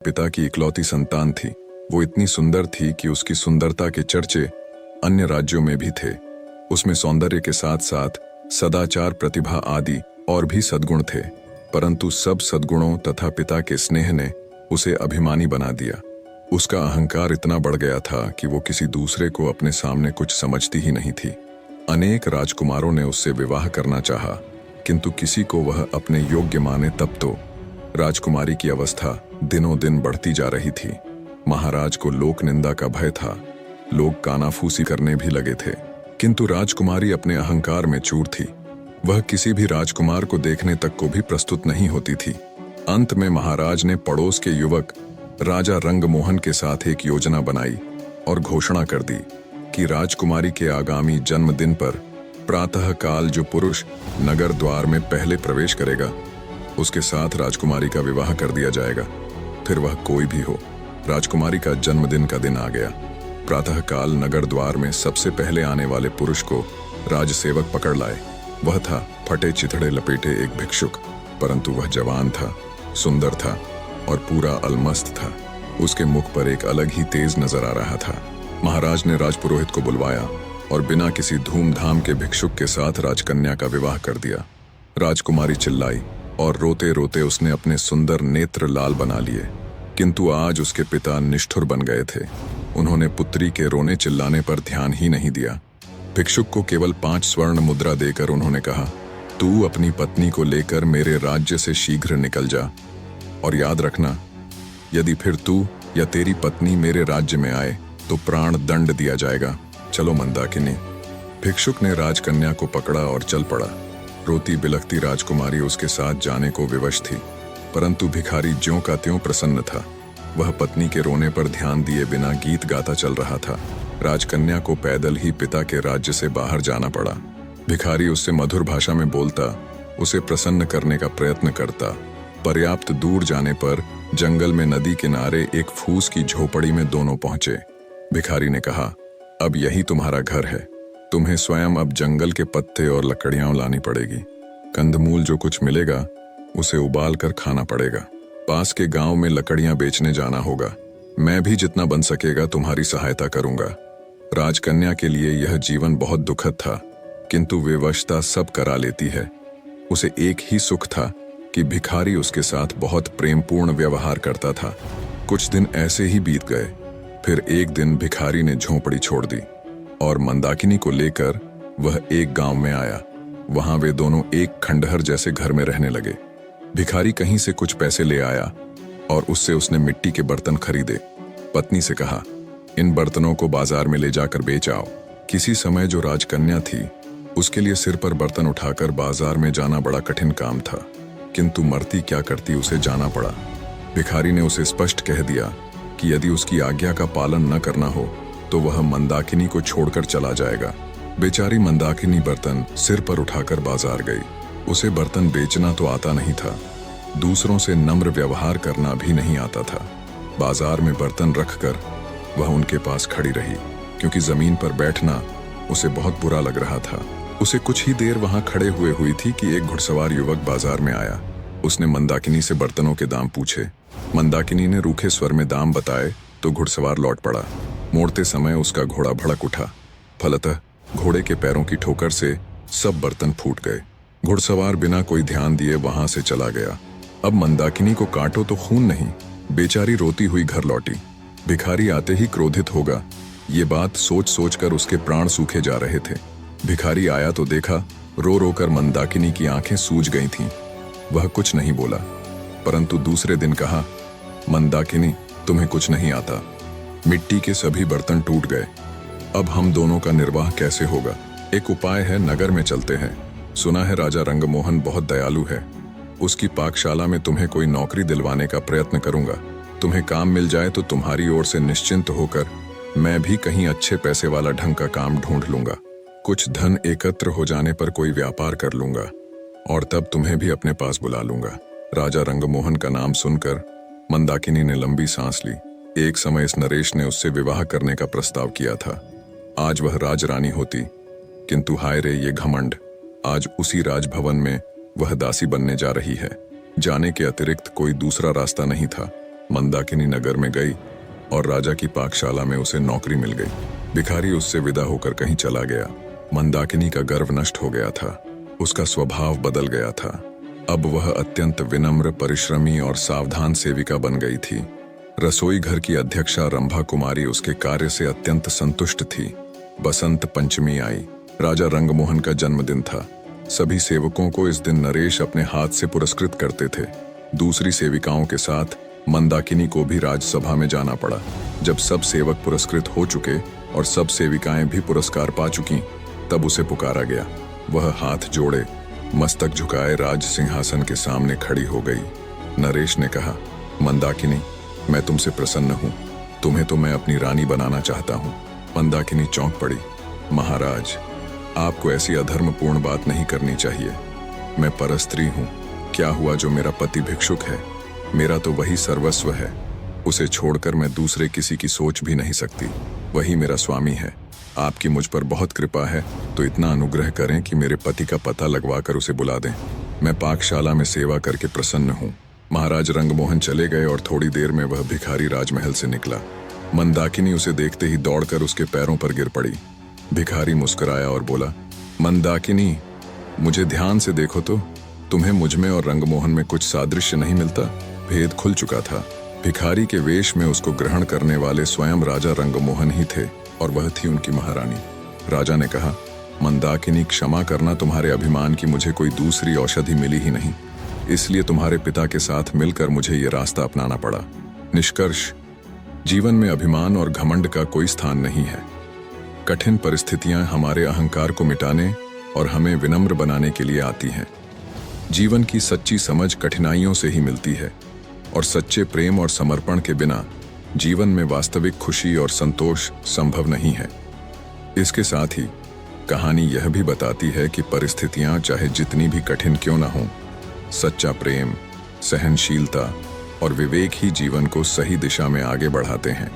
पिता की इकलौती संतान थी। वो इतनी सुंदर थी कि उसकी सुंदरता के चर्चे अन्य राज्यों में भी थे। उसमें सौंदर्य के साथ साथ सदाचार, प्रतिभा आदि और भी सद्गुण थे, परंतु सब सद्गुणों तथा पिता के स्नेह ने उसे अभिमानी बना दिया। उसका अहंकार इतना बढ़ गया था कि वो किसी दूसरे को अपने सामने कुछ समझती ही नहीं थी। अनेक राजकुमारों ने उससे विवाह करना चाहा, किंतु किसी को वह अपने योग्य माने तब तो। राजकुमारी की अवस्था दिनों दिन बढ़ती जा रही थी। महाराज को लोक निंदा का भय था। लोग कानाफूसी करने भी लगे थे, किंतु राजकुमारी अपने अहंकार में चूर थी। वह किसी भी राजकुमार को देखने तक को भी प्रस्तुत नहीं होती थी। अंत में महाराज ने पड़ोस के युवक राजा रंगमोहन के साथ एक योजना बनाई और घोषणा कर दी कि राजकुमारी के आगामी जन्मदिन पर प्रातः काल जो पुरुष नगर द्वार में पहले प्रवेश करेगा, उसके साथ राजकुमारी का विवाह कर दिया जाएगा, फिर वह कोई भी हो। राजकुमारी का जन्मदिन का दिन आ गया। प्रातः काल नगर द्वार में सबसे पहले आने वाले पुरुष को राजसेवक पकड़ लाए। वह था फटे चिथड़े लपेटे एक भिक्षुक, परंतु वह जवान था, सुंदर था और पूरा अलमस्त था। उसके मुख पर एक अलग ही तेज नजर आ रहा था। महाराज ने राजपुरोहित को बुलवाया और बिना किसी धूमधाम के भिक्षुक के साथ राजकन्या का विवाह कर दिया। राजकुमारी चिल्लाई और रोते रोते उसने अपने सुंदर नेत्र लाल बना लिए, किंतु आज उसके पिता निष्ठुर बन गए थे। उन्होंने पुत्री के रोने चिल्लाने पर ध्यान ही नहीं दिया। भिक्षुक को केवल 5 स्वर्ण मुद्रा देकर उन्होंने कहा, तू अपनी पत्नी को लेकर मेरे राज्य से शीघ्र निकल जा, और याद रखना, यदि फिर तू या तेरी पत्नी मेरे राज्य में आए तो प्राण दंड दिया जाएगा। चलो मंदाकिनी। भिक्षुक ने राजकन्या को पकड़ा और चल पड़ा। रोती बिलखती राजकुमारी उसके साथ जाने को विवश थी, परंतु भिखारी ज्यों का त्यों प्रसन्न था। वह पत्नी के रोने पर ध्यान दिए बिना गीत गाता चल रहा था। राजकन्या को पैदल ही पिता के राज्य से बाहर जाना पड़ा। भिखारी उससे मधुर भाषा में बोलता, उसे प्रसन्न करने का प्रयत्न करता। पर्याप्त दूर जाने पर जंगल में नदी किनारे एक फूस की झोपड़ी में दोनों पहुंचे। भिखारी ने कहा, अब यही तुम्हारा घर है। तुम्हें स्वयं अब जंगल के पत्ते और लकड़ियां लानी पड़ेगी। कंदमूल जो कुछ मिलेगा उसे उबाल कर खाना पड़ेगा। पास के गांव में लकड़ियां बेचने जाना होगा। मैं भी जितना बन सकेगा तुम्हारी सहायता करूंगा। राजकन्या के लिए यह जीवन बहुत दुखद था, किंतु विवशता सब करा लेती है। उसे एक ही सुख था कि भिखारी उसके साथ बहुत प्रेमपूर्ण व्यवहार करता था। कुछ दिन ऐसे ही बीत गए। फिर एक दिन भिखारी ने झोंपड़ी छोड़ दी और मंदाकिनी को लेकर वह एक गांव में आया। वहां वे दोनों एक खंडहर जैसे घर में रहने लगे। भिखारी कहीं से कुछ पैसे ले आया और उससे उसने मिट्टी के बर्तन खरीदे। पत्नी से कहा, इन बर्तनों को बाजार में ले जाकर बेच आओ। किसी समय जो राजकन्या थी, उसके लिए सिर पर बर्तन उठाकर बाजार में जाना बड़ा कठिन काम था, किंतु मरती क्या करती उसे जाना पड़ा। भिखारी ने उसे स्पष्ट कह दिया कि यदि उसकी आज्ञा का पालन न करना हो तो वह मंदाकिनी को छोड़कर चला जाएगा। बेचारी मंदाकिनी बर्तन सिर पर उठाकर बाजार गई। उसे बर्तन बेचना तो आता नहीं था, दूसरों से नम्र व्यवहार करना भी नहीं आता था। बाजार में बर्तन रखकर वह उनके पास खड़ी रही, क्योंकि जमीन पर बैठना उसे बहुत बुरा लग रहा था। उसे कुछ ही देर वहां खड़े हुए हुई थी कि एक घुड़सवार युवक बाजार में आया। उसने मंदाकिनी से बर्तनों के दाम पूछे। मंदाकिनी ने रूखे स्वर में दाम बताए तो घुड़सवार लौट पड़ा। मोड़ते समय उसका घोड़ा भड़क उठा। फलतः घोड़े के पैरों की ठोकर से सब बर्तन फूट गए। घुड़सवार बिना कोई ध्यान दिए वहां से चला गया। अब मंदाकिनी को काटो तो खून नहीं। बेचारी रोती हुई घर लौटी। भिखारी आते ही क्रोधित होगा, ये बात सोच सोच कर उसके प्राण सूखे जा रहे थे। भिखारी आया तो देखा, रो रो कर मंदाकिनी की आंखें सूज गई थीं। वह कुछ नहीं बोला, परंतु दूसरे दिन कहा, मंदाकिनी, तुम्हें कुछ नहीं आता। मिट्टी के सभी बर्तन टूट गए। अब हम दोनों का निर्वाह कैसे होगा? एक उपाय है, नगर में चलते हैं। सुना है राजा रंगमोहन बहुत दयालु है। उसकी पाकशाला में तुम्हें कोई नौकरी दिलवाने का प्रयत्न करूंगा। तुम्हें काम मिल जाए तो तुम्हारी ओर से निश्चिंत होकर मैं भी कहीं अच्छे पैसे वाला ढंग का काम ढूंढ लूंगा। कुछ धन एकत्र हो जाने पर कोई व्यापार कर लूंगा और तब तुम्हें भी अपने पास बुला लूंगा। राजा रंगमोहन का नाम सुनकर मंदाकिनी ने लंबी सांस ली। एक समय इस नरेश ने उससे विवाह करने का प्रस्ताव किया था। आज वह राजरानी होती, किंतु हाय रे ये घमंड। आज उसी राजभवन में वह दासी बनने जा रही है। जाने के अतिरिक्त कोई दूसरा रास्ता नहीं था। मंदाकिनी नगर में गई और राजा की पाकशाला में उसे नौकरी मिल गई। भिखारी उससे विदा होकर कहीं चला गया। मंदाकिनी का गर्व नष्ट हो गया था, उसका स्वभाव बदल गया था। अब वह अत्यंत विनम्र, परिश्रमी और सावधान सेविका बन गई थी। रसोई घर की अध्यक्षा रंभा कुमारी उसके कार्य से अत्यंत संतुष्ट थी। बसंत पंचमी आई। राजा रंगमोहन का जन्मदिन था। सभी सेवकों को इस दिन नरेश अपने हाथ से पुरस्कृत करते थे। दूसरी सेविकाओं के साथ मंदाकिनी को भी राजसभा में जाना पड़ा। जब सब सेवक पुरस्कृत हो चुके और सब सेविकाएं भी पुरस्कार पा चुकी, तब उसे पुकारा गया। वह हाथ जोड़े, मस्तक झुकाए राज सिंहासन के सामने खड़ी हो गई। नरेश ने कहा, मंदाकिनी, मैं तुमसे प्रसन्न हूँ। तुम्हें तो मैं अपनी रानी बनाना चाहता हूँ। मंदाकिनी चौंक पड़ी। महाराज, आपको ऐसी अधर्मपूर्ण बात नहीं करनी चाहिए। मैं परस्त्री हूँ। क्या हुआ जो मेरा पति भिक्षुक है? मेरा तो वही सर्वस्व है। उसे छोड़कर मैं दूसरे किसी की सोच भी नहीं सकती। वही मेरा स्वामी है। आपकी मुझ पर बहुत कृपा है, तो इतना अनुग्रह करें कि मेरे पति का पता लगवा कर उसे बुला दें। मैं पाकशाला में सेवा करके प्रसन्न हूँ। महाराज रंगमोहन चले गए और थोड़ी देर में वह भिखारी राजमहल से निकला। मंदाकिनी उसे देखते ही दौड़कर उसके पैरों पर गिर पड़ी। भिखारी मुस्कुराया और बोला, मंदाकिनी, मुझे ध्यान से देखो तो तुम्हें मुझमें और रंगमोहन में कुछ सादृश्य नहीं मिलता। भेद खुल चुका था। भिखारी के वेश में उसको ग्रहण करने वाले स्वयं राजा रंगमोहन ही थे और वह थी उनकी महारानी। राजा ने कहा, मंदाकिनी, क्षमा करना, तुम्हारे अभिमान की मुझे कोई दूसरी औषधि मिली ही नहीं, इसलिए तुम्हारे पिता के साथ मिलकर मुझे ये रास्ता अपनाना पड़ा। निष्कर्ष, जीवन में अभिमान और घमंड का कोई स्थान नहीं है। कठिन परिस्थितियां हमारे अहंकार को मिटाने और हमें विनम्र बनाने के लिए आती हैं। जीवन की सच्ची समझ कठिनाइयों से ही मिलती है और सच्चे प्रेम और समर्पण के बिना जीवन में वास्तविक खुशी और संतोष संभव नहीं है। इसके साथ ही कहानी यह भी बताती है कि परिस्थितियां चाहे जितनी भी कठिन क्यों न हों, सच्चा प्रेम, सहनशीलता और विवेक ही जीवन को सही दिशा में आगे बढ़ाते हैं।